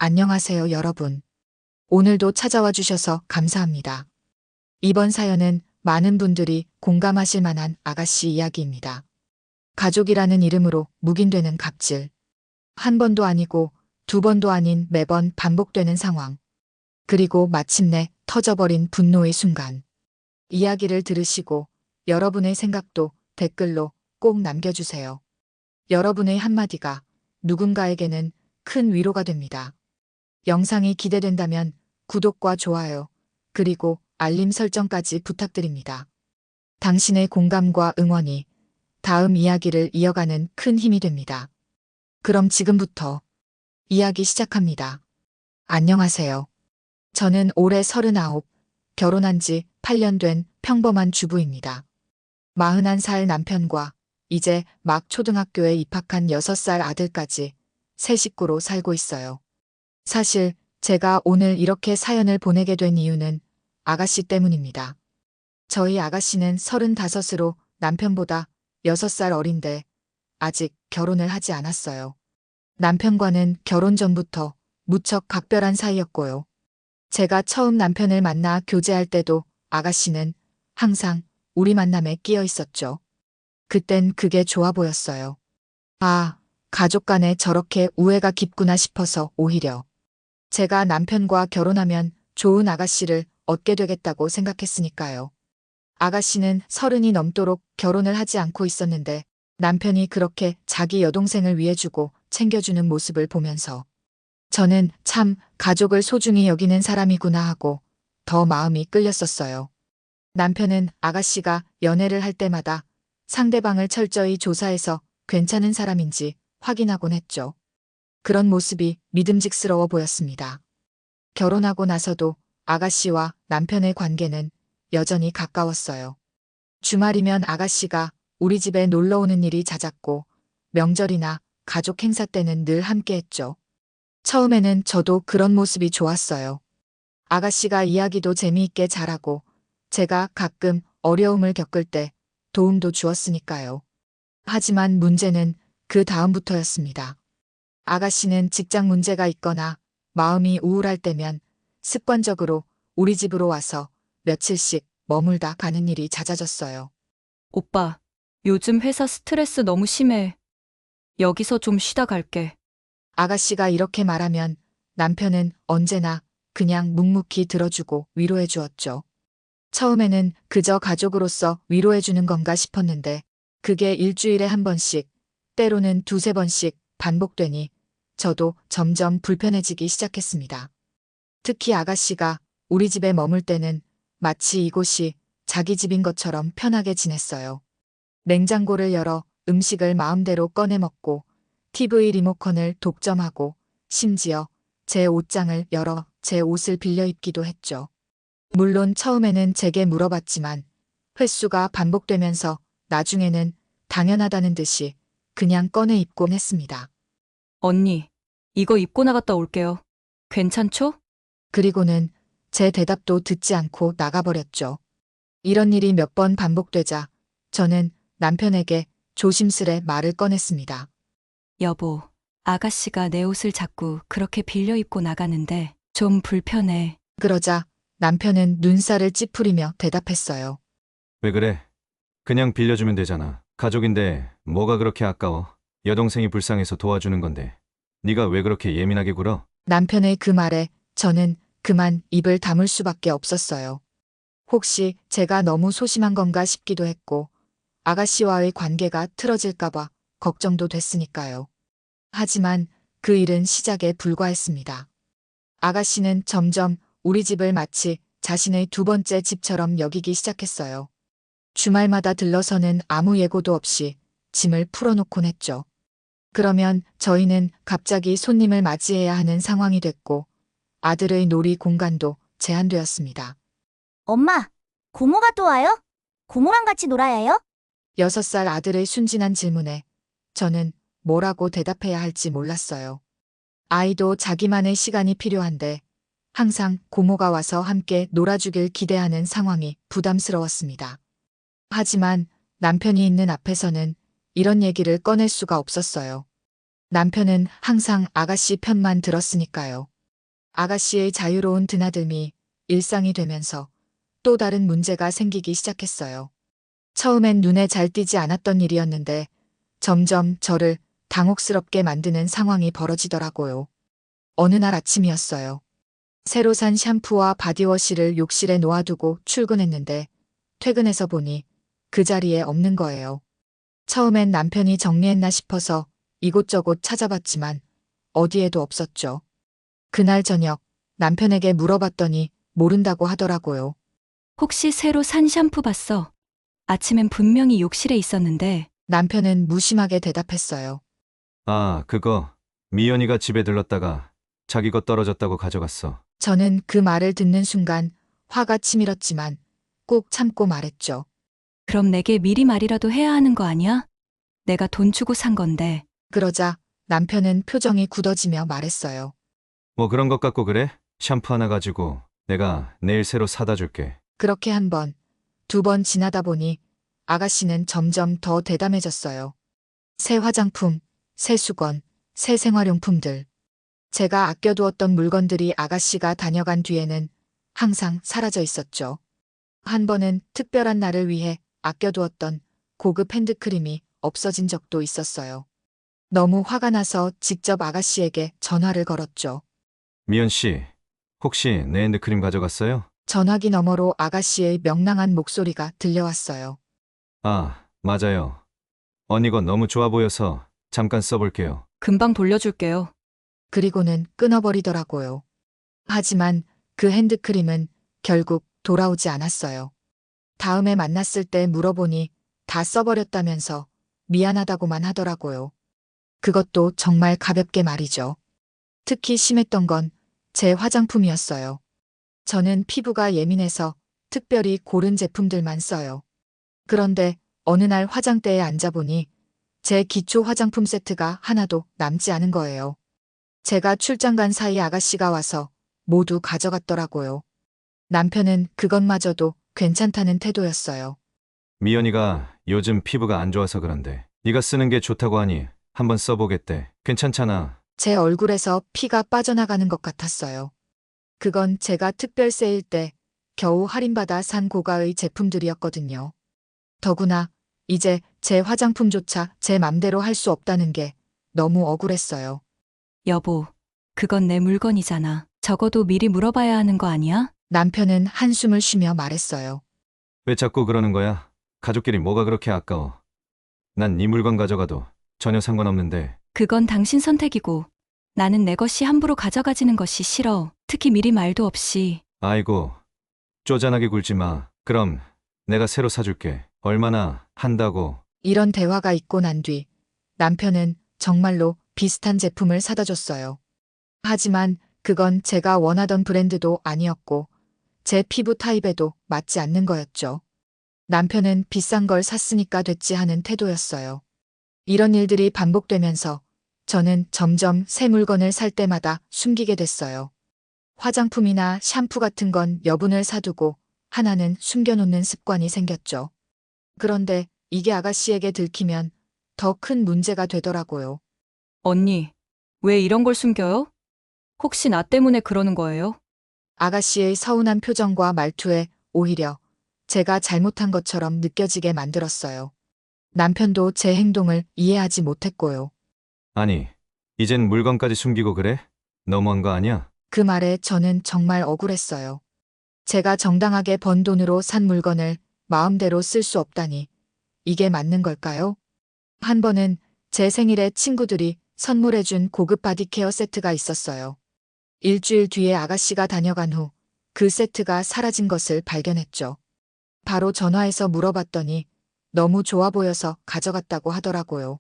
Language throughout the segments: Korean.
안녕하세요, 여러분. 오늘도 찾아와 주셔서 감사합니다. 이번 사연은 많은 분들이 공감하실 만한 아가씨 이야기입니다. 가족이라는 이름으로 묵인되는 갑질. 한 번도 아니고 두 번도 아닌 매번 반복되는 상황. 그리고 마침내 터져버린 분노의 순간. 이야기를 들으시고 여러분의 생각도 댓글로 꼭 남겨주세요. 여러분의 한마디가 누군가에게는 큰 위로가 됩니다. 영상이 기대된다면 구독과 좋아요, 그리고 알림 설정까지 부탁드립니다. 당신의 공감과 응원이 다음 이야기를 이어가는 큰 힘이 됩니다. 그럼 지금부터 이야기 시작합니다. 안녕하세요. 저는 올해 39, 결혼한 지 8년 된 평범한 주부입니다. 41살 남편과 이제 막 초등학교에 입학한 6살 아들까지 세 식구로 살고 있어요. 사실 제가 오늘 이렇게 사연을 보내게 된 이유는 아가씨 때문입니다. 저희 아가씨는 35으로 남편보다 6살 어린데 아직 결혼을 하지 않았어요. 남편과는 결혼 전부터 무척 각별한 사이였고요. 제가 처음 남편을 만나 교제할 때도 아가씨는 항상 우리 만남에 끼어 있었죠. 그땐 그게 좋아 보였어요. 아, 가족 간에 저렇게 우애가 깊구나 싶어서 오히려 제가 남편과 결혼하면 좋은 아가씨를 얻게 되겠다고 생각했으니까요. 아가씨는 30이 넘도록 결혼을 하지 않고 있었는데 남편이 그렇게 자기 여동생을 위해주고 챙겨주는 모습을 보면서 저는 참 가족을 소중히 여기는 사람이구나 하고 더 마음이 끌렸었어요. 남편은 아가씨가 연애를 할 때마다 상대방을 철저히 조사해서 괜찮은 사람인지 확인하곤 했죠. 그런 모습이 믿음직스러워 보였습니다. 결혼하고 나서도 아가씨와 남편의 관계는 여전히 가까웠어요. 주말이면 아가씨가 우리 집에 놀러 오는 일이 잦았고 명절이나 가족 행사 때는 늘 함께 했죠. 처음에는 저도 그런 모습이 좋았어요. 아가씨가 이야기도 재미있게 잘하고 제가 가끔 어려움을 겪을 때 도움도 주었으니까요. 하지만 문제는 그 다음부터였습니다. 아가씨는 직장 문제가 있거나 마음이 우울할 때면 습관적으로 우리 집으로 와서 며칠씩 머물다 가는 일이 잦아졌어요. 오빠, 요즘 회사 스트레스 너무 심해. 여기서 좀 쉬다 갈게. 아가씨가 이렇게 말하면 남편은 언제나 그냥 묵묵히 들어주고 위로해 주었죠. 처음에는 그저 가족으로서 위로해 주는 건가 싶었는데 그게 일주일에 한 번씩, 때로는 두세 번씩 반복되니 저도 점점 불편해지기 시작했습니다. 특히 아가씨가 우리 집에 머물 때는 마치 이곳이 자기 집인 것처럼 편하게 지냈어요. 냉장고를 열어 음식을 마음대로 꺼내 먹고 TV 리모컨을 독점하고 심지어 제 옷장을 열어 제 옷을 빌려 입기도 했죠. 물론 처음에는 제게 물어봤지만 횟수가 반복되면서 나중에는 당연하다는 듯이 그냥 꺼내 입곤 했습니다. 언니, 이거 입고 나갔다 올게요. 괜찮죠? 그리고는 제 대답도 듣지 않고 나가버렸죠. 이런 일이 몇 번 반복되자 저는 남편에게 조심스레 말을 꺼냈습니다. 여보, 아가씨가 내 옷을 자꾸 그렇게 빌려 입고 나가는데 좀 불편해. 그러자 남편은 눈살을 찌푸리며 대답했어요. 왜 그래? 그냥 빌려주면 되잖아. 가족인데 뭐가 그렇게 아까워? 여동생이 불쌍해서 도와주는 건데. 네가 왜 그렇게 예민하게 굴어? 남편의 그 말에 저는 그만 입을 다물 수밖에 없었어요. 혹시 제가 너무 소심한 건가 싶기도 했고 아가씨와의 관계가 틀어질까봐 걱정도 됐으니까요. 하지만 그 일은 시작에 불과했습니다. 아가씨는 점점 우리 집을 마치 자신의 두 번째 집처럼 여기기 시작했어요. 주말마다 들러서는 아무 예고도 없이 짐을 풀어놓곤 했죠. 그러면 저희는 갑자기 손님을 맞이해야 하는 상황이 됐고 아들의 놀이 공간도 제한되었습니다. 엄마, 고모가 또 와요? 고모랑 같이 놀아야 해요? 6살 아들의 순진한 질문에 저는 뭐라고 대답해야 할지 몰랐어요. 아이도 자기만의 시간이 필요한데 항상 고모가 와서 함께 놀아주길 기대하는 상황이 부담스러웠습니다. 하지만 남편이 있는 앞에서는 이런 얘기를 꺼낼 수가 없었어요. 남편은 항상 아가씨 편만 들었으니까요. 아가씨의 자유로운 드나듦이 일상이 되면서 또 다른 문제가 생기기 시작했어요. 처음엔 눈에 잘 띄지 않았던 일이었는데 점점 저를 당혹스럽게 만드는 상황이 벌어지더라고요. 어느 날 아침이었어요. 새로 산 샴푸와 바디워시를 욕실에 놓아두고 출근했는데 퇴근해서 보니 그 자리에 없는 거예요. 처음엔 남편이 정리했나 싶어서 이곳저곳 찾아봤지만 어디에도 없었죠. 그날 저녁 남편에게 물어봤더니 모른다고 하더라고요. 혹시 새로 산 샴푸 봤어? 아침엔 분명히 욕실에 있었는데. 남편은 무심하게 대답했어요. 아, 그거 미연이가 집에 들렀다가 자기 것 떨어졌다고 가져갔어. 저는 그 말을 듣는 순간 화가 치밀었지만 꼭 참고 말했죠. 그럼 내게 미리 말이라도 해야 하는 거 아니야? 내가 돈 주고 산 건데. 그러자 남편은 표정이 굳어지며 말했어요. 뭐 그런 것 같고 그래? 샴푸 하나 가지고 내가 내일 새로 사다 줄게. 그렇게 한 번, 두 번 지나다 보니 아가씨는 점점 더 대담해졌어요. 새 화장품, 새 수건, 새 생활용품들. 제가 아껴두었던 물건들이 아가씨가 다녀간 뒤에는 항상 사라져 있었죠. 한 번은 특별한 날을 위해 아껴두었던 고급 핸드크림이 없어진 적도 있었어요. 너무 화가 나서 직접 아가씨에게 전화를 걸었죠. 미연 씨, 혹시 내 핸드크림 가져갔어요? 전화기 너머로 아가씨의 명랑한 목소리가 들려왔어요. 아, 맞아요. 언니 거 너무 좋아 보여서 잠깐 써볼게요. 금방 돌려줄게요. 그리고는 끊어버리더라고요. 하지만 그 핸드크림은 결국 돌아오지 않았어요. 다음에 만났을 때 물어보니 다 써버렸다면서 미안하다고만 하더라고요. 그것도 정말 가볍게 말이죠. 특히 심했던 건 제 화장품이었어요. 저는 피부가 예민해서 특별히 고른 제품들만 써요. 그런데 어느 날 화장대에 앉아보니 제 기초 화장품 세트가 하나도 남지 않은 거예요. 제가 출장 간 사이 아가씨가 와서 모두 가져갔더라고요. 남편은 그것마저도 괜찮다는 태도였어요. 미연이가 요즘 피부가 안 좋아서 그런데 네가 쓰는 게 좋다고 하니 한번 써보겠대. 괜찮잖아. 제 얼굴에서 피가 빠져나가는 것 같았어요. 그건 제가 특별 세일 때 겨우 할인받아 산 고가의 제품들이었거든요. 더구나 이제 제 화장품조차 제 맘대로 할 수 없다는 게 너무 억울했어요. 여보, 그건 내 물건이잖아. 적어도 미리 물어봐야 하는 거 아니야? 남편은 한숨을 쉬며 말했어요. 왜 자꾸 그러는 거야? 가족끼리 뭐가 그렇게 아까워? 난 네 물건 가져가도 전혀 상관없는데. 그건 당신 선택이고 나는 내 것이 함부로 가져가지는 것이 싫어. 특히 미리 말도 없이. 아이고, 쪼잔하게 굴지 마. 그럼 내가 새로 사줄게. 얼마나 한다고. 이런 대화가 있고 난 뒤 남편은 정말로 비슷한 제품을 사다 줬어요. 하지만 그건 제가 원하던 브랜드도 아니었고 제 피부 타입에도 맞지 않는 거였죠. 남편은 비싼 걸 샀으니까 됐지 하는 태도였어요. 이런 일들이 반복되면서 저는 점점 새 물건을 살 때마다 숨기게 됐어요. 화장품이나 샴푸 같은 건 여분을 사두고 하나는 숨겨놓는 습관이 생겼죠. 그런데 이게 아가씨에게 들키면 더 큰 문제가 되더라고요. 언니, 왜 이런 걸 숨겨요? 혹시 나 때문에 그러는 거예요? 아가씨의 서운한 표정과 말투에 오히려 제가 잘못한 것처럼 느껴지게 만들었어요. 남편도 제 행동을 이해하지 못했고요. 아니, 이젠 물건까지 숨기고 그래? 너무한 거 아니야? 그 말에 저는 정말 억울했어요. 제가 정당하게 번 돈으로 산 물건을 마음대로 쓸 수 없다니 이게 맞는 걸까요? 한 번은 제 생일에 친구들이 선물해준 고급 바디케어 세트가 있었어요. 일주일 뒤에 아가씨가 다녀간 후 그 세트가 사라진 것을 발견했죠. 바로 전화해서 물어봤더니 너무 좋아 보여서 가져갔다고 하더라고요.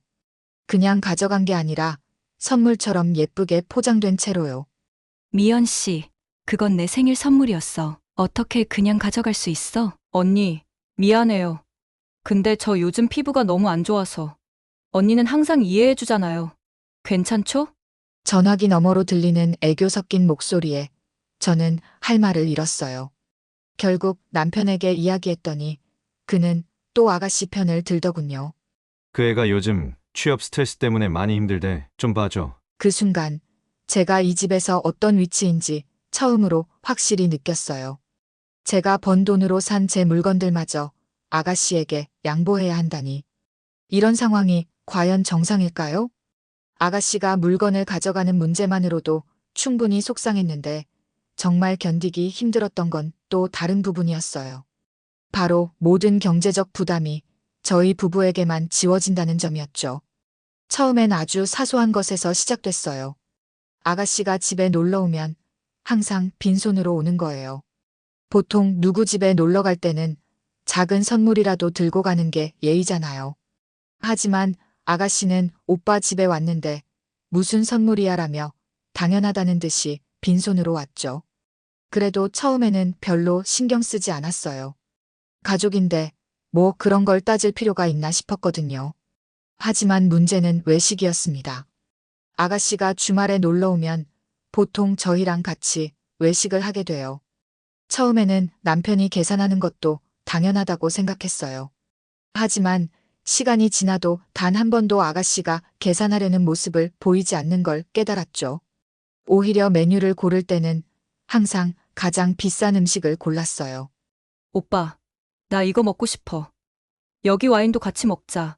그냥 가져간 게 아니라 선물처럼 예쁘게 포장된 채로요. 미연 씨, 그건 내 생일 선물이었어. 어떻게 그냥 가져갈 수 있어? 언니, 미안해요. 근데 저 요즘 피부가 너무 안 좋아서. 언니는 항상 이해해 주잖아요. 괜찮죠? 전화기 너머로 들리는 애교 섞인 목소리에 저는 할 말을 잃었어요. 결국 남편에게 이야기했더니 그는 또 아가씨 편을 들더군요. 그 애가 요즘 취업 스트레스 때문에 많이 힘들대. 좀 봐줘. 그 순간 제가 이 집에서 어떤 위치인지 처음으로 확실히 느꼈어요. 제가 번 돈으로 산 제 물건들마저 아가씨에게 양보해야 한다니. 이런 상황이 과연 정상일까요? 아가씨가 물건을 가져가는 문제만으로도 충분히 속상했는데 정말 견디기 힘들었던 건 또 다른 부분이었어요. 바로 모든 경제적 부담이 저희 부부에게만 지워진다는 점이었죠. 처음엔 아주 사소한 것에서 시작됐어요. 아가씨가 집에 놀러 오면 항상 빈손으로 오는 거예요. 보통 누구 집에 놀러 갈 때는 작은 선물이라도 들고 가는 게 예의잖아요. 하지만 아가씨는 오빠 집에 왔는데 무슨 선물이야라며 당연하다는 듯이 빈손으로 왔죠. 그래도 처음에는 별로 신경 쓰지 않았어요. 가족인데 뭐 그런 걸 따질 필요가 있나 싶었거든요. 하지만 문제는 외식이었습니다. 아가씨가 주말에 놀러 오면 보통 저희랑 같이 외식을 하게 돼요. 처음에는 남편이 계산하는 것도 당연하다고 생각했어요. 하지만 시간이 지나도 단 한 번도 아가씨가 계산하려는 모습을 보이지 않는 걸 깨달았죠. 오히려 메뉴를 고를 때는 항상 가장 비싼 음식을 골랐어요. 오빠, 나 이거 먹고 싶어. 여기 와인도 같이 먹자.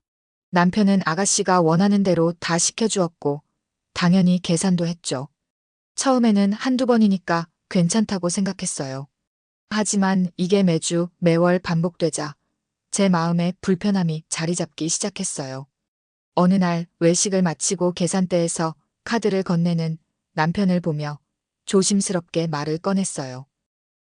남편은 아가씨가 원하는 대로 다 시켜주었고 당연히 계산도 했죠. 처음에는 한두 번이니까 괜찮다고 생각했어요. 하지만 이게 매월 반복되자 제 마음에 불편함이 자리 잡기 시작했어요. 어느 날 외식을 마치고 계산대에서 카드를 건네는 남편을 보며 조심스럽게 말을 꺼냈어요.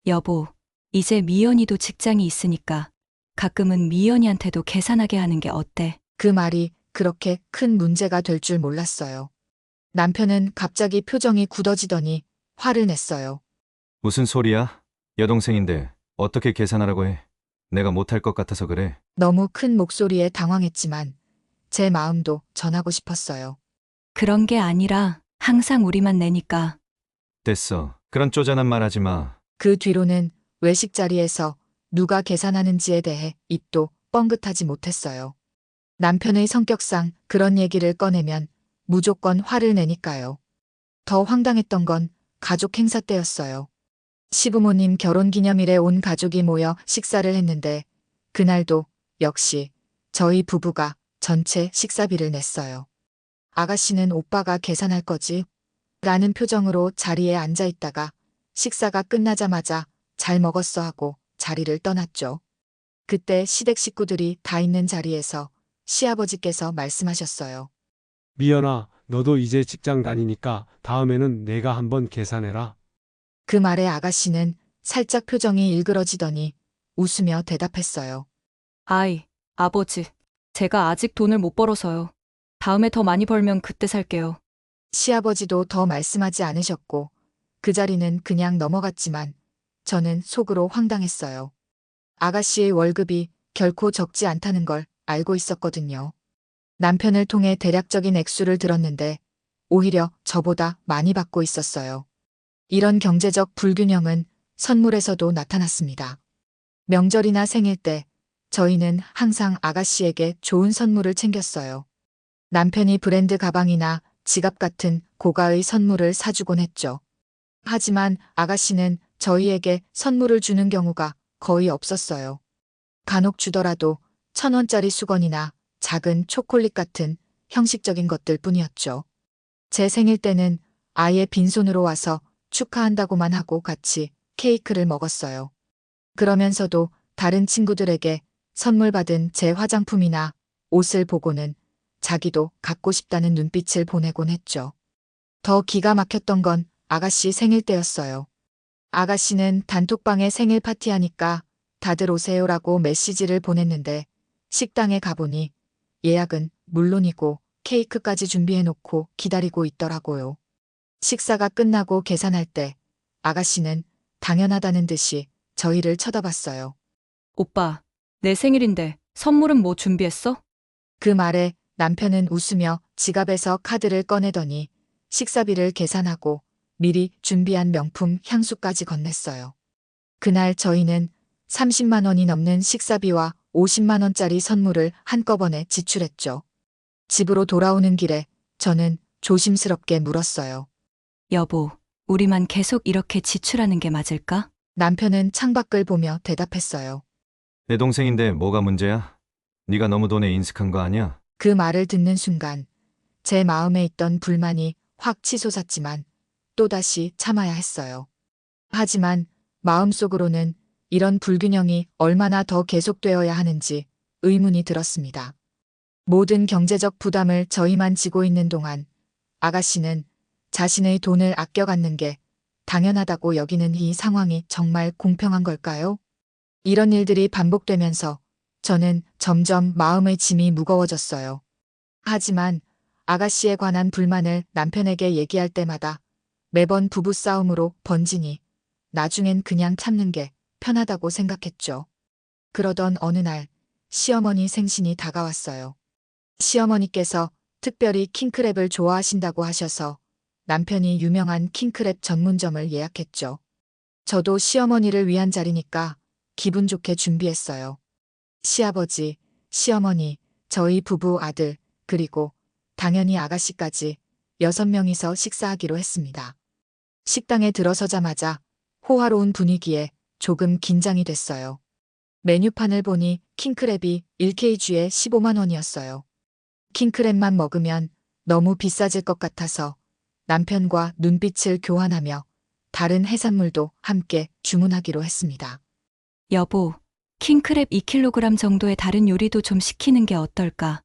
여보, 이제 미연이도 직장이 있으니까 가끔은 미연이한테도 계산하게 하는 게 어때? 그 말이 그렇게 큰 문제가 될 줄 몰랐어요. 남편은 갑자기 표정이 굳어지더니 화를 냈어요. 무슨 소리야? 여동생인데 어떻게 계산하라고 해? 내가 못할 것 같아서 그래. 너무 큰 목소리에 당황했지만 제 마음도 전하고 싶었어요. 그런 게 아니라 항상 우리만 내니까. 됐어. 그런 쪼잔한 말 하지 마. 그 뒤로는 외식 자리에서 누가 계산하는지에 대해 입도 뻥긋하지 못했어요. 남편의 성격상 그런 얘기를 꺼내면 무조건 화를 내니까요. 더 황당했던 건 가족 행사 때였어요. 시부모님 결혼기념일에 온 가족이 모여 식사를 했는데 그날도 역시 저희 부부가 전체 식사비를 냈어요. 아가씨는 오빠가 계산할 거지? 라는 표정으로 자리에 앉아 있다가 식사가 끝나자마자 잘 먹었어 하고 자리를 떠났죠. 그때 시댁 식구들이 다 있는 자리에서 시아버지께서 말씀하셨어요. 미연아, 너도 이제 직장 다니니까 다음에는 내가 한번 계산해라. 그 말에 아가씨는 살짝 표정이 일그러지더니 웃으며 대답했어요. 아이, 아버지, 제가 아직 돈을 못 벌어서요. 다음에 더 많이 벌면 그때 살게요. 시아버지도 더 말씀하지 않으셨고 그 자리는 그냥 넘어갔지만 저는 속으로 황당했어요. 아가씨의 월급이 결코 적지 않다는 걸 알고 있었거든요. 남편을 통해 대략적인 액수를 들었는데 오히려 저보다 많이 받고 있었어요. 이런 경제적 불균형은 선물에서도 나타났습니다. 명절이나 생일 때 저희는 항상 아가씨에게 좋은 선물을 챙겼어요. 남편이 브랜드 가방이나 지갑 같은 고가의 선물을 사주곤 했죠. 하지만 아가씨는 저희에게 선물을 주는 경우가 거의 없었어요. 간혹 주더라도 1,000원짜리 수건이나 작은 초콜릿 같은 형식적인 것들 뿐이었죠. 제 생일 때는 아예 빈손으로 와서 축하한다고만 하고 같이 케이크를 먹었어요. 그러면서도 다른 친구들에게 선물 받은 제 화장품이나 옷을 보고는 자기도 갖고 싶다는 눈빛을 보내곤 했죠. 더 기가 막혔던 건 아가씨 생일 때였어요. 아가씨는 단톡방에 생일 파티하니까 다들 오세요라고 메시지를 보냈는데 식당에 가보니 예약은 물론이고 케이크까지 준비해놓고 기다리고 있더라고요. 식사가 끝나고 계산할 때 아가씨는 당연하다는 듯이 저희를 쳐다봤어요. 오빠, 내 생일인데 선물은 뭐 준비했어? 그 말에 남편은 웃으며 지갑에서 카드를 꺼내더니 식사비를 계산하고 미리 준비한 명품 향수까지 건넸어요. 그날 저희는 30만 원이 넘는 식사비와 50만 원짜리 선물을 한꺼번에 지출했죠. 집으로 돌아오는 길에 저는 조심스럽게 물었어요. 여보, 우리만 계속 이렇게 지출하는 게 맞을까? 남편은 창밖을 보며 대답했어요. 내 동생인데 뭐가 문제야? 네가 너무 돈에 인색한 거 아니야? 그 말을 듣는 순간 제 마음에 있던 불만이 확 치솟았지만 또다시 참아야 했어요. 하지만 마음속으로는 이런 불균형이 얼마나 더 계속되어야 하는지 의문이 들었습니다. 모든 경제적 부담을 저희만 지고 있는 동안 아가씨는 자신의 돈을 아껴 갖는 게 당연하다고 여기는 이 상황이 정말 공평한 걸까요? 이런 일들이 반복되면서 저는 점점 마음의 짐이 무거워졌어요. 하지만 아가씨에 관한 불만을 남편에게 얘기할 때마다 매번 부부싸움으로 번지니 나중엔 그냥 참는 게 편하다고 생각했죠. 그러던 어느 날 시어머니 생신이 다가왔어요. 시어머니께서 특별히 킹크랩을 좋아하신다고 하셔서 남편이 유명한 킹크랩 전문점을 예약했죠. 저도 시어머니를 위한 자리니까 기분 좋게 준비했어요. 시아버지, 시어머니, 저희 부부 아들, 그리고 당연히 아가씨까지 6명이서 식사하기로 했습니다. 식당에 들어서자마자 호화로운 분위기에 조금 긴장이 됐어요. 메뉴판을 보니 킹크랩이 1kg에 15만 원이었어요. 킹크랩만 먹으면 너무 비싸질 것 같아서 남편과 눈빛을 교환하며 다른 해산물도 함께 주문하기로 했습니다. 여보, 킹크랩 2kg 정도의 다른 요리도 좀 시키는 게 어떨까?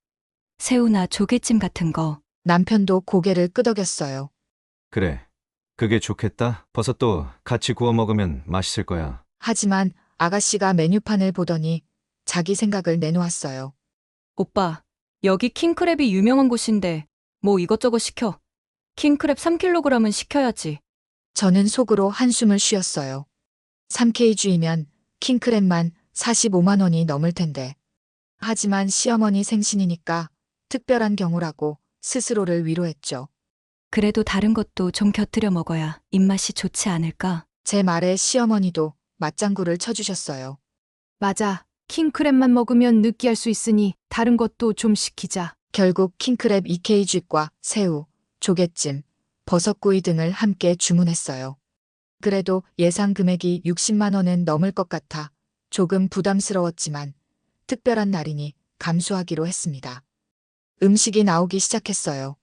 새우나 조개찜 같은 거. 남편도 고개를 끄덕였어요. 그래. 그게 좋겠다. 버섯도 같이 구워 먹으면 맛있을 거야. 하지만 아가씨가 메뉴판을 보더니 자기 생각을 내놓았어요. 오빠, 여기 킹크랩이 유명한 곳인데 뭐 이것저것 시켜. 킹크랩 3kg은 시켜야지. 저는 속으로 한숨을 쉬었어요. 3kg이면 킹크랩만 45만 원이 넘을 텐데. 하지만 시어머니 생신이니까 특별한 경우라고 스스로를 위로했죠. 그래도 다른 것도 좀 곁들여 먹어야 입맛이 좋지 않을까? 제 말에 시어머니도 맞장구를 쳐주셨어요. 맞아. 킹크랩만 먹으면 느끼할 수 있으니 다른 것도 좀 시키자. 결국 킹크랩 2kg과 새우, 조개찜, 버섯구이 등을 함께 주문했어요. 그래도 예상 금액이 60만 원은 넘을 것 같아 조금 부담스러웠지만 특별한 날이니 감수하기로 했습니다. 음식이 나오기 시작했어요.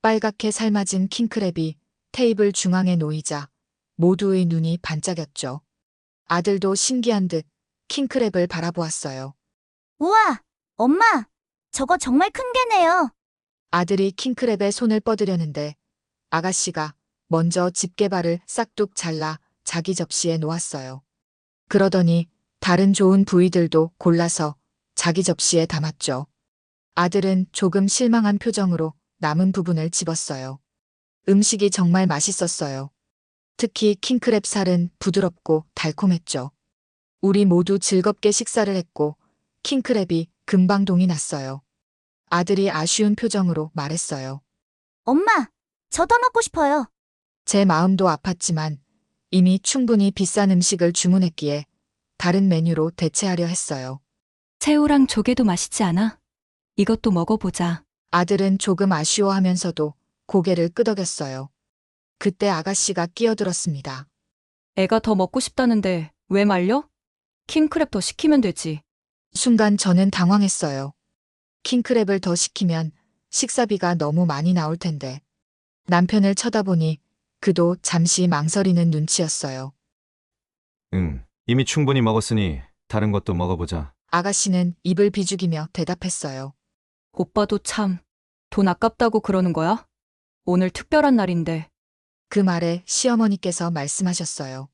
빨갛게 삶아진 킹크랩이 테이블 중앙에 놓이자 모두의 눈이 반짝였죠. 아들도 신기한 듯 킹크랩을 바라보았어요. 우와, 엄마, 저거 정말 큰 게네요. 아들이 킹크랩에 손을 뻗으려는데 아가씨가 먼저 집게발을 싹둑 잘라 자기 접시에 놓았어요. 그러더니 다른 좋은 부위들도 골라서 자기 접시에 담았죠. 아들은 조금 실망한 표정으로 남은 부분을 집었어요. 음식이 정말 맛있었어요. 특히 킹크랩 살은 부드럽고 달콤했죠. 우리 모두 즐겁게 식사를 했고 킹크랩이 금방 동이 났어요. 아들이 아쉬운 표정으로 말했어요. 엄마, 저 더 먹고 싶어요. 제 마음도 아팠지만 이미 충분히 비싼 음식을 주문했기에 다른 메뉴로 대체하려 했어요. 새우랑 조개도 맛있지 않아? 이것도 먹어보자. 아들은 조금 아쉬워하면서도 고개를 끄덕였어요. 그때 아가씨가 끼어들었습니다. 애가 더 먹고 싶다는데 왜 말려? 킹크랩 더 시키면 되지. 순간 저는 당황했어요. 킹크랩을 더 시키면 식사비가 너무 많이 나올 텐데. 남편을 쳐다보니 그도 잠시 망설이는 눈치였어요. 응. 이미 충분히 먹었으니 다른 것도 먹어보자. 아가씨는 입을 비죽이며 대답했어요. 오빠도 참, 돈 아깝다고 그러는 거야? 오늘 특별한 날인데. 그 말에 시어머니께서 말씀하셨어요.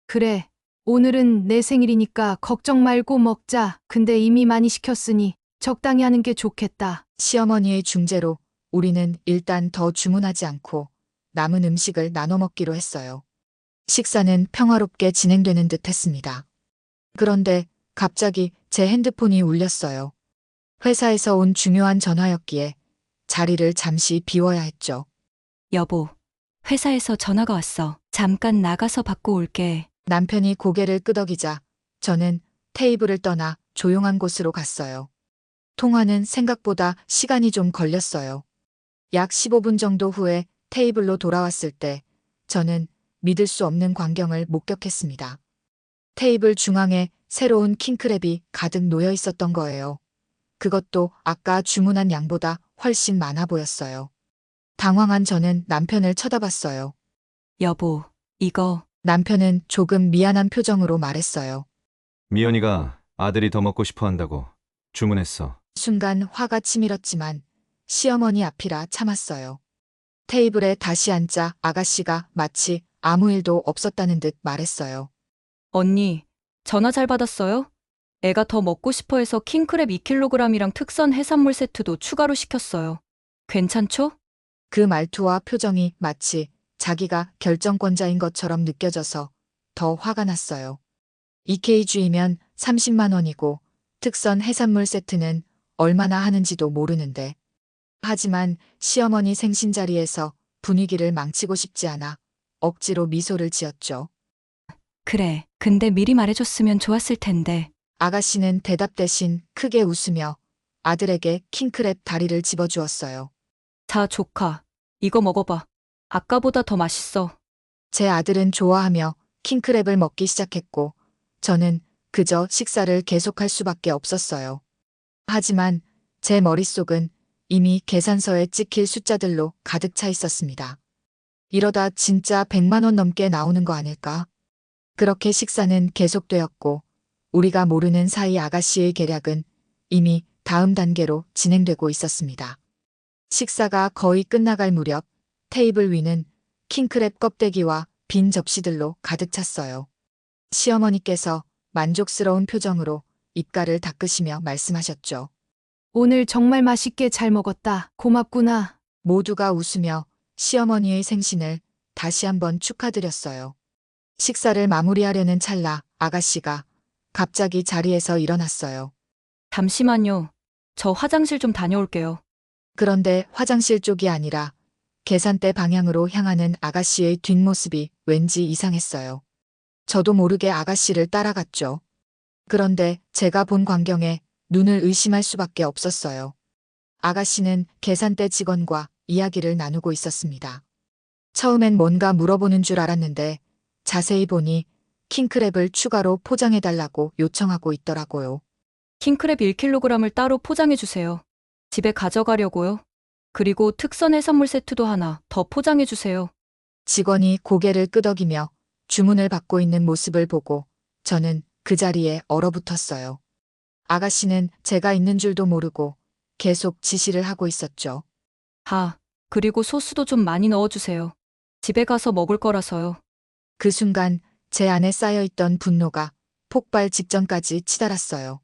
그래. 오늘은 내 생일이니까 걱정 말고 먹자. 근데 이미 많이 시켰으니 적당히 하는 게 좋겠다. 시어머니의 중재로 우리는 일단 더 주문하지 않고 남은 음식을 나눠 먹기로 했어요. 식사는 평화롭게 진행되는 듯 했습니다. 그런데 갑자기 제 핸드폰이 울렸어요. 회사에서 온 중요한 전화였기에 자리를 잠시 비워야 했죠. 여보, 회사에서 전화가 왔어. 잠깐 나가서 받고 올게. 남편이 고개를 끄덕이자 저는 테이블을 떠나 조용한 곳으로 갔어요. 통화는 생각보다 시간이 좀 걸렸어요. 약 15분 정도 후에 테이블로 돌아왔을 때 저는 믿을 수 없는 광경을 목격했습니다. 테이블 중앙에 새로운 킹크랩이 가득 놓여 있었던 거예요. 그것도 아까 주문한 양보다 훨씬 많아 보였어요. 당황한 저는 남편을 쳐다봤어요. 여보, 이거 남편은 조금 미안한 표정으로 말했어요. 미연이가 아들이 더 먹고 싶어 한다고 주문했어. 순간 화가 치밀었지만 시어머니 앞이라 참았어요. 테이블에 다시 앉자 아가씨가 마치 아무 일도 없었다는 듯 말했어요. 언니, 전화 잘 받았어요? 애가 더 먹고 싶어 해서 킹크랩 2kg이랑 특선 해산물 세트도 추가로 시켰어요. 괜찮죠? 그 말투와 표정이 마치 자기가 결정권자인 것처럼 느껴져서 더 화가 났어요. 2kg이면 30만 원이고 특선 해산물 세트는 얼마나 하는지도 모르는데. 하지만 시어머니 생신 자리에서 분위기를 망치고 싶지 않아 억지로 미소를 지었죠. 그래, 근데 미리 말해줬으면 좋았을 텐데. 아가씨는 대답 대신 크게 웃으며 아들에게 킹크랩 다리를 집어주었어요. 자, 조카, 이거 먹어봐. 아까보다 더 맛있어. 제 아들은 좋아하며 킹크랩을 먹기 시작했고 저는 그저 식사를 계속할 수밖에 없었어요. 하지만 제 머릿속은 이미 계산서에 찍힐 숫자들로 가득 차 있었습니다. 이러다 진짜 100만 원 넘게 나오는 거 아닐까? 그렇게 식사는 계속되었고 우리가 모르는 사이 아가씨의 계략은 이미 다음 단계로 진행되고 있었습니다. 식사가 거의 끝나갈 무렵 테이블 위는 킹크랩 껍데기와 빈 접시들로 가득 찼어요. 시어머니께서 만족스러운 표정으로 입가를 닦으시며 말씀하셨죠. 오늘 정말 맛있게 잘 먹었다. 고맙구나. 모두가 웃으며 시어머니의 생신을 다시 한번 축하드렸어요. 식사를 마무리하려는 찰나 아가씨가 갑자기 자리에서 일어났어요. 잠시만요. 저 화장실 좀 다녀올게요. 그런데 화장실 쪽이 아니라 계산대 방향으로 향하는 아가씨의 뒷모습이 왠지 이상했어요. 저도 모르게 아가씨를 따라갔죠. 그런데 제가 본 광경에 눈을 의심할 수밖에 없었어요. 아가씨는 계산대 직원과 이야기를 나누고 있었습니다. 처음엔 뭔가 물어보는 줄 알았는데 자세히 보니 킹크랩을 추가로 포장해달라고 요청하고 있더라고요. 킹크랩 1kg을 따로 포장해주세요. 집에 가져가려고요. 그리고 특선 해산물 세트도 하나 더 포장해주세요. 직원이 고개를 끄덕이며 주문을 받고 있는 모습을 보고 저는 그 자리에 얼어붙었어요. 아가씨는 제가 있는 줄도 모르고 계속 지시를 하고 있었죠. 그리고 소스도 좀 많이 넣어주세요. 집에 가서 먹을 거라서요. 그 순간 제 안에 쌓여있던 분노가 폭발 직전까지 치달았어요.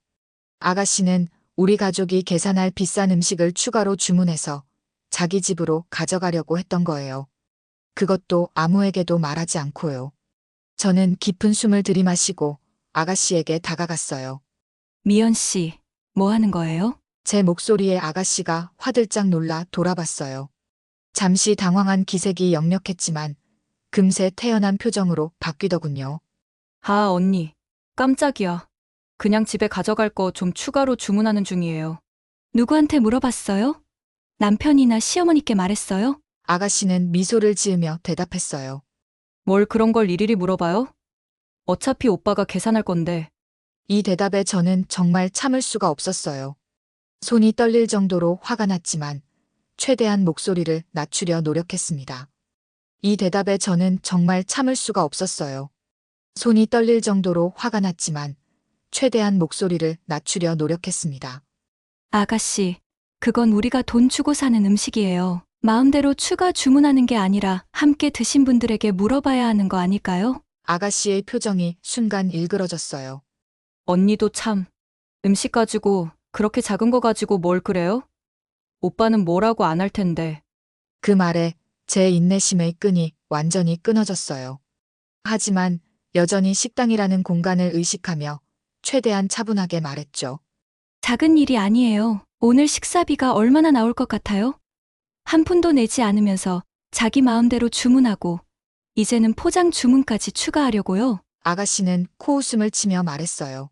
아가씨는 우리 가족이 계산할 비싼 음식을 추가로 주문해서 자기 집으로 가져가려고 했던 거예요. 그것도 아무에게도 말하지 않고요. 저는 깊은 숨을 들이마시고 아가씨에게 다가갔어요. 미연 씨, 뭐 하는 거예요? 제 목소리에 아가씨가 화들짝 놀라 돌아봤어요. 잠시 당황한 기색이 역력했지만 금세 태연한 표정으로 바뀌더군요. 언니. 깜짝이야. 그냥 집에 가져갈 거 좀 추가로 주문하는 중이에요. 누구한테 물어봤어요? 남편이나 시어머니께 말했어요? 아가씨는 미소를 지으며 대답했어요. 뭘 그런 걸 일일이 물어봐요? 어차피 오빠가 계산할 건데. 이 대답에 저는 정말 참을 수가 없었어요. 손이 떨릴 정도로 화가 났지만 최대한 목소리를 낮추려 노력했습니다. 이 대답에 저는 정말 참을 수가 없었어요. 손이 떨릴 정도로 화가 났지만 최대한 목소리를 낮추려 노력했습니다. 아가씨, 그건 우리가 돈 주고 사는 음식이에요. 마음대로 추가 주문하는 게 아니라 함께 드신 분들에게 물어봐야 하는 거 아닐까요? 아가씨의 표정이 순간 일그러졌어요. 언니도 참. 음식 가지고 그렇게 작은 거 가지고 뭘 그래요? 오빠는 뭐라고 안 할 텐데. 그 말에 제 인내심의 끈이 완전히 끊어졌어요. 하지만 여전히 식당이라는 공간을 의식하며 최대한 차분하게 말했죠. 작은 일이 아니에요. 오늘 식사비가 얼마나 나올 것 같아요? 한 푼도 내지 않으면서 자기 마음대로 주문하고 이제는 포장 주문까지 추가하려고요. 아가씨는 코웃음을 치며 말했어요.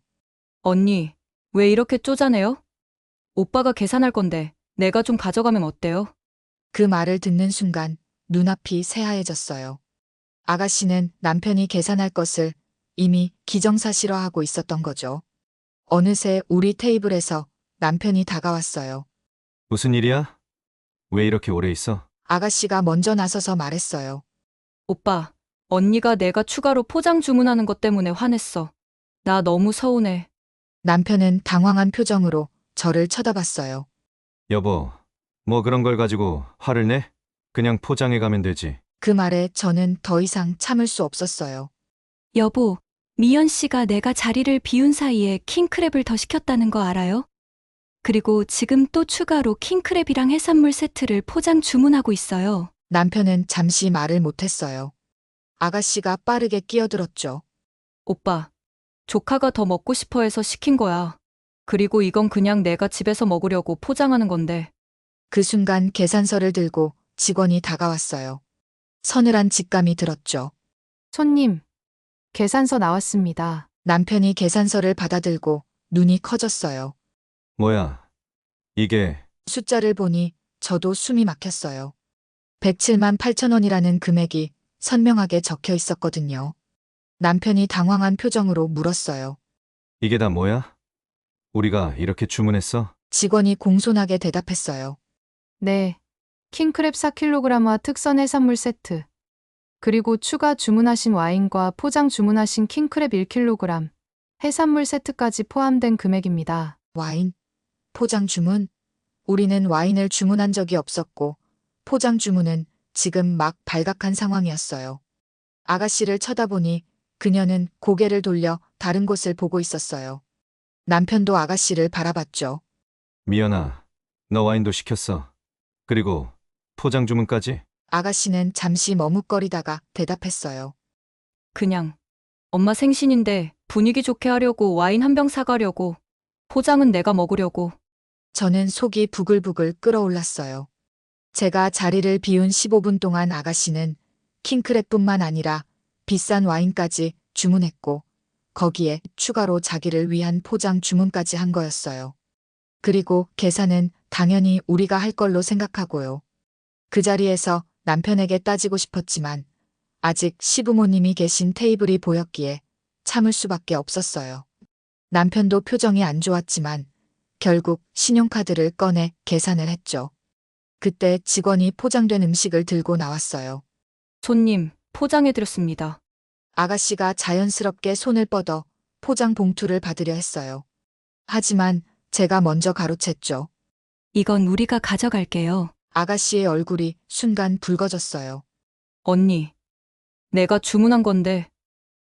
언니, 왜 이렇게 쪼잔해요? 오빠가 계산할 건데 내가 좀 가져가면 어때요? 그 말을 듣는 순간 눈앞이 새하얘졌어요. 아가씨는 남편이 계산할 것을 이미 기정사실화하고 있었던 거죠. 어느새 우리 테이블에서 남편이 다가왔어요. 무슨 일이야? 왜 이렇게 오래 있어? 아가씨가 먼저 나서서 말했어요. 오빠, 언니가 내가 추가로 포장 주문하는 것 때문에 화냈어. 나 너무 서운해. 남편은 당황한 표정으로 저를 쳐다봤어요. 여보, 뭐 그런 걸 가지고 화를 내? 그냥 포장해 가면 되지. 그 말에 저는 더 이상 참을 수 없었어요. 여보, 미연 씨가 내가 자리를 비운 사이에 킹크랩을 더 시켰다는 거 알아요? 그리고 지금 또 추가로 킹크랩이랑 해산물 세트를 포장 주문하고 있어요. 남편은 잠시 말을 못했어요. 아가씨가 빠르게 끼어들었죠. 오빠, 조카가 더 먹고 싶어 해서 시킨 거야. 그리고 이건 그냥 내가 집에서 먹으려고 포장하는 건데. 그 순간 계산서를 들고 직원이 다가왔어요. 서늘한 직감이 들었죠. 손님, 계산서 나왔습니다. 남편이 계산서를 받아들고 눈이 커졌어요. 뭐야? 이게 숫자를 보니 저도 숨이 막혔어요. 107만 8천 원이라는 금액이 선명하게 적혀 있었거든요. 남편이 당황한 표정으로 물었어요. 이게 다 뭐야? 우리가 이렇게 주문했어? 직원이 공손하게 대답했어요. 네. 킹크랩 4kg와 특선 해산물 세트. 그리고 추가 주문하신 와인과 포장 주문하신 킹크랩 1kg, 해산물 세트까지 포함된 금액입니다. 와인? 포장 주문? 우리는 와인을 주문한 적이 없었고 포장 주문은 지금 막 발각한 상황이었어요. 아가씨를 쳐다보니 그녀는 고개를 돌려 다른 곳을 보고 있었어요. 남편도 아가씨를 바라봤죠. 미연아, 너 와인도 시켰어. 그리고 포장 주문까지? 아가씨는 잠시 머뭇거리다가 대답했어요. 그냥 엄마 생신인데 분위기 좋게 하려고 와인 한 병 사가려고. 포장은 내가 먹으려고. 저는 속이 부글부글 끓어올랐어요. 제가 자리를 비운 15분 동안 아가씨는 킹크랩뿐만 아니라 비싼 와인까지 주문했고 거기에 추가로 자기를 위한 포장 주문까지 한 거였어요. 그리고 계산은 당연히 우리가 할 걸로 생각하고요. 그 자리에서 남편에게 따지고 싶었지만 아직 시부모님이 계신 테이블이 보였기에 참을 수밖에 없었어요. 남편도 표정이 안 좋았지만 결국 신용카드를 꺼내 계산을 했죠. 그때 직원이 포장된 음식을 들고 나왔어요. 손님, 포장해드렸습니다. 아가씨가 자연스럽게 손을 뻗어 포장 봉투를 받으려 했어요. 하지만 제가 먼저 가로챘죠. 이건 우리가 가져갈게요. 아가씨의 얼굴이 순간 붉어졌어요. 언니, 내가 주문한 건데.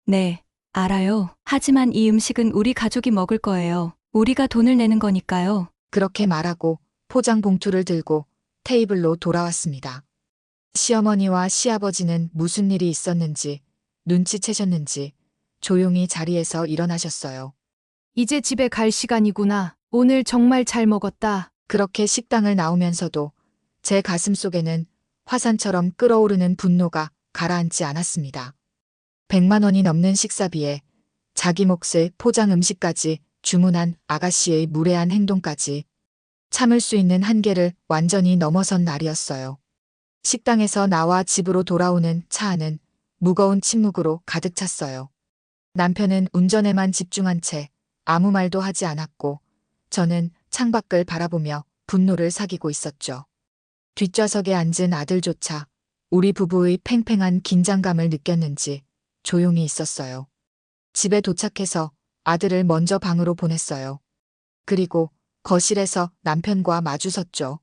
네, 알아요. 하지만 이 음식은 우리 가족이 먹을 거예요. 우리가 돈을 내는 거니까요. 그렇게 말하고 포장 봉투를 들고 테이블로 돌아왔습니다. 시어머니와 시아버지는 무슨 일이 있었는지 눈치채셨는지 조용히 자리에서 일어나셨어요. 이제 집에 갈 시간이구나. 오늘 정말 잘 먹었다. 그렇게 식당을 나오면서도 제 가슴 속에는 화산처럼 끓어오르는 분노가 가라앉지 않았습니다. 100만 원이 넘는 식사비에 자기 몫의 포장 음식까지 주문한 아가씨의 무례한 행동까지 참을 수 있는 한계를 완전히 넘어선 날이었어요. 식당에서 나와 집으로 돌아오는 차 안은 무거운 침묵으로 가득 찼어요. 남편은 운전에만 집중한 채 아무 말도 하지 않았고 저는 창밖을 바라보며 분노를 사귀고 있었죠. 뒷좌석에 앉은 아들조차 우리 부부의 팽팽한 긴장감을 느꼈는지 조용히 있었어요. 집에 도착해서 아들을 먼저 방으로 보냈어요. 그리고 거실에서 남편과 마주섰죠.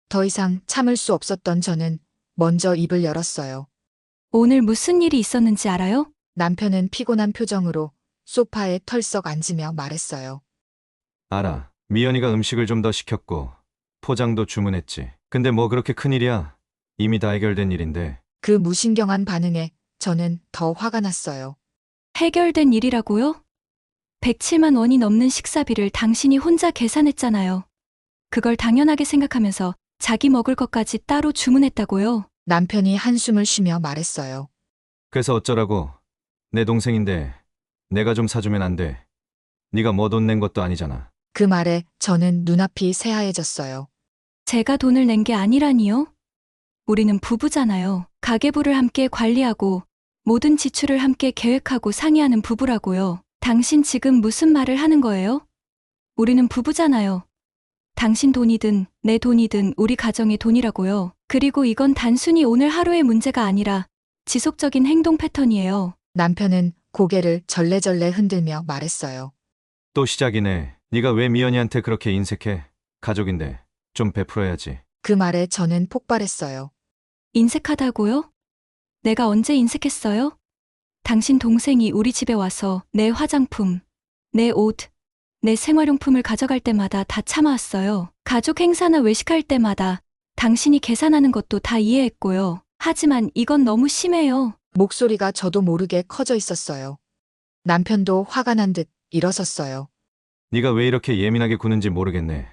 더 이상 참을 수 없었던 저는 먼저 입을 열었어요. 오늘 무슨 일이 있었는지 알아요? 남편은 피곤한 표정으로 소파에 털썩 앉으며 말했어요. 알아. 미연이가 음식을 좀 더 시켰고 포장도 주문했지. 근데 뭐 그렇게 큰일이야. 이미 다 해결된 일인데. 그 무신경한 반응에 저는 더 화가 났어요. 해결된 일이라고요? 107만 원이 넘는 식사비를 당신이 혼자 계산했잖아요. 그걸 당연하게 생각하면서 자기 먹을 것까지 따로 주문했다고요? 남편이 한숨을 쉬며 말했어요. 그래서 어쩌라고. 내 동생인데 내가 좀 사주면 안 돼. 네가 뭐 돈 낸 것도 아니잖아. 그 말에 저는 눈앞이 새하얘졌어요. 제가 돈을 낸 게 아니라니요? 우리는 부부잖아요. 가계부를 함께 관리하고 모든 지출을 함께 계획하고 상의하는 부부라고요. 당신 지금 무슨 말을 하는 거예요? 우리는 부부잖아요. 당신 돈이든 내 돈이든 우리 가정의 돈이라고요. 그리고 이건 단순히 오늘 하루의 문제가 아니라 지속적인 행동 패턴이에요. 남편은 고개를 절레절레 흔들며 말했어요. 또 시작이네. 네가 왜 미연이한테 그렇게 인색해? 가족인데 좀 베풀어야지. 그 말에 저는 폭발했어요. 인색하다고요? 내가 언제 인색했어요? 당신 동생이 우리 집에 와서 내 화장품, 내 옷, 내 생활용품을 가져갈 때마다 다 참아왔어요. 가족 행사나 외식할 때마다 당신이 계산하는 것도 다 이해했고요. 하지만 이건 너무 심해요. 목소리가 저도 모르게 커져 있었어요. 남편도 화가 난 듯 일어섰어요. 네가 왜 이렇게 예민하게 구는지 모르겠네.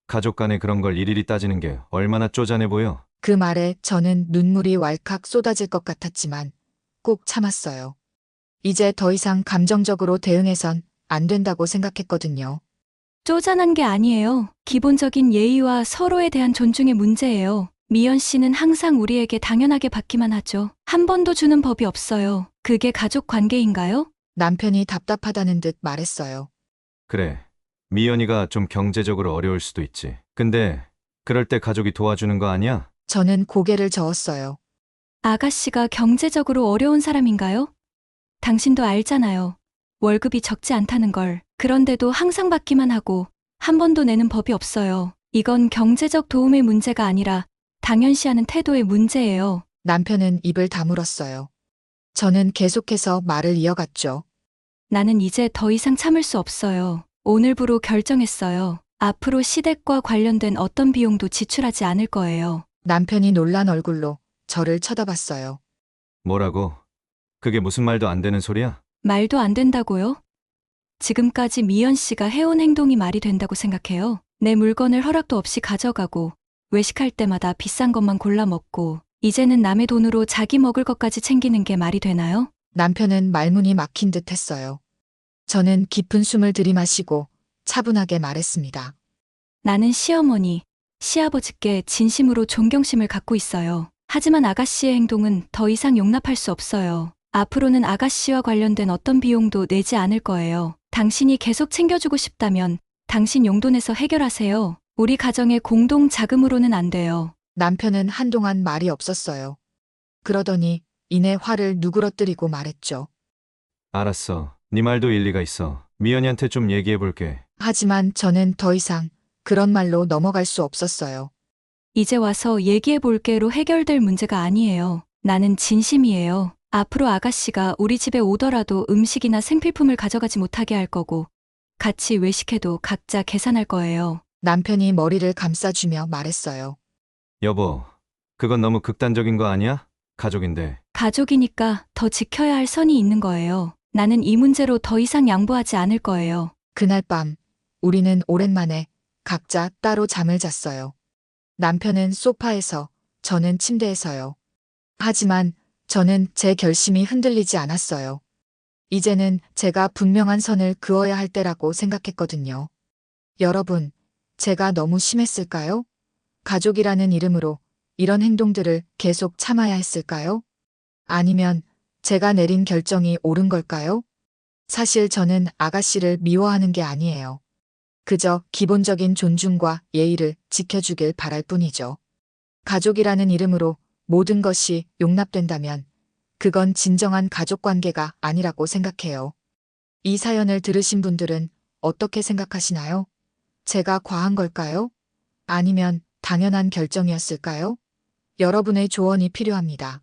가족 간에 그런 걸 일일이 따지는 게 얼마나 쪼잔해 보여. 그 말에 저는 눈물이 왈칵 쏟아질 것 같았지만 꾹 참았어요. 이제 더 이상 감정적으로 대응해선 안 된다고 생각했거든요. 쪼잔한 게 아니에요. 기본적인 예의와 서로에 대한 존중의 문제예요. 미연 씨는 항상 우리에게 당연하게 받기만 하죠. 한 번도 주는 법이 없어요. 그게 가족 관계인가요? 남편이 답답하다는 듯 말했어요. 그래. 미연이가 좀 경제적으로 어려울 수도 있지. 근데 그럴 때 가족이 도와주는 거 아니야? 저는 고개를 저었어요. 아가씨가 경제적으로 어려운 사람인가요? 당신도 알잖아요. 월급이 적지 않다는 걸. 그런데도 항상 받기만 하고 한 번도 내는 법이 없어요. 이건 경제적 도움의 문제가 아니라 당연시하는 태도의 문제예요. 남편은 입을 다물었어요. 저는 계속해서 말을 이어갔죠. 나는 이제 더 이상 참을 수 없어요. 오늘부로 결정했어요. 앞으로 시댁과 관련된 어떤 비용도 지출하지 않을 거예요. 남편이 놀란 얼굴로 저를 쳐다봤어요. 뭐라고? 그게 무슨 말도 안 되는 소리야? 말도 안 된다고요? 지금까지 미연 씨가 해온 행동이 말이 된다고 생각해요. 내 물건을 허락도 없이 가져가고 외식할 때마다 비싼 것만 골라 먹고 이제는 남의 돈으로 자기 먹을 것까지 챙기는 게 말이 되나요? 남편은 말문이 막힌 듯 했어요. 저는 깊은 숨을 들이마시고 차분하게 말했습니다. 나는 시어머니, 시아버지께 진심으로 존경심을 갖고 있어요. 하지만 아가씨의 행동은 더 이상 용납할 수 없어요. 앞으로는 아가씨와 관련된 어떤 비용도 내지 않을 거예요. 당신이 계속 챙겨주고 싶다면 당신 용돈에서 해결하세요. 우리 가정의 공동 자금으로는 안 돼요. 남편은 한동안 말이 없었어요. 그러더니 이내 화를 누그러뜨리고 말했죠. 알았어. 네 말도 일리가 있어. 미연이한테 좀 얘기해 볼게. 하지만 저는 더 이상 그런 말로 넘어갈 수 없었어요. 이제 와서 얘기해 볼게로 해결될 문제가 아니에요. 나는 진심이에요. 앞으로 아가씨가 우리 집에 오더라도 음식이나 생필품을 가져가지 못하게 할 거고 같이 외식해도 각자 계산할 거예요. 남편이 머리를 감싸주며 말했어요. 여보, 그건 너무 극단적인 거 아니야? 가족인데. 가족이니까 더 지켜야 할 선이 있는 거예요. 나는 이 문제로 더 이상 양보하지 않을 거예요. 그날 밤 우리는 오랜만에 각자 따로 잠을 잤어요. 남편은 소파에서 저는 침대에서요. 하지만 저는 제 결심이 흔들리지 않았어요. 이제는 제가 분명한 선을 그어야 할 때라고 생각했거든요. 여러분, 제가 너무 심했을까요? 가족이라는 이름으로 이런 행동들을 계속 참아야 했을까요? 아니면 제가 내린 결정이 옳은 걸까요? 사실 저는 아가씨를 미워하는 게 아니에요. 그저 기본적인 존중과 예의를 지켜주길 바랄 뿐이죠. 가족이라는 이름으로 모든 것이 용납된다면 그건 진정한 가족 관계가 아니라고 생각해요. 이 사연을 들으신 분들은 어떻게 생각하시나요? 제가 과한 걸까요? 아니면 당연한 결정이었을까요? 여러분의 조언이 필요합니다.